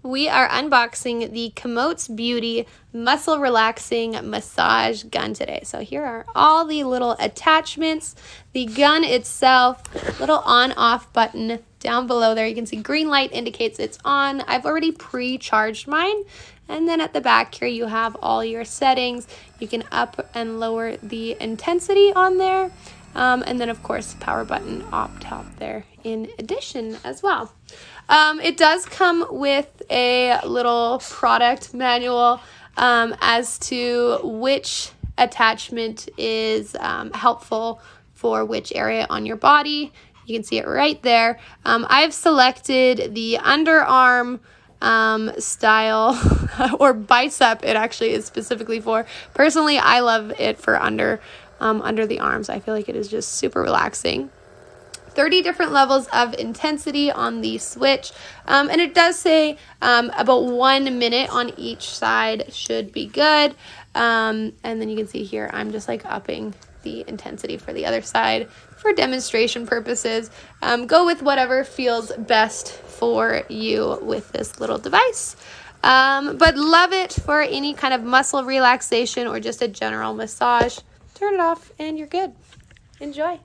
we are unboxing the Kamots Beauty Muscle Relaxing Massage Gun today. So here are all the little attachments, the gun itself, little on-off button down below there. You can see green light indicates it's on. I've already pre-charged mine. And then at the back here, you have all your settings. You can up and lower the intensity on there. And then, of course, power button up top there in addition as well. It does come with a little product manual as to which attachment is helpful for which area on your body. You can see it right there. I've selected the underarm style or bicep it actually is specifically for. Personally, I love it for under the arms. I feel like it is just super relaxing. 30 different levels of intensity on the switch, and it does say about 1 minute on each side should be good. And then you can see here I'm just like upping the intensity for the other side for demonstration purposes. Go with whatever feels best for you with this little device. But love it for any kind of muscle relaxation or just a general massage. Turn it off and you're good. Enjoy.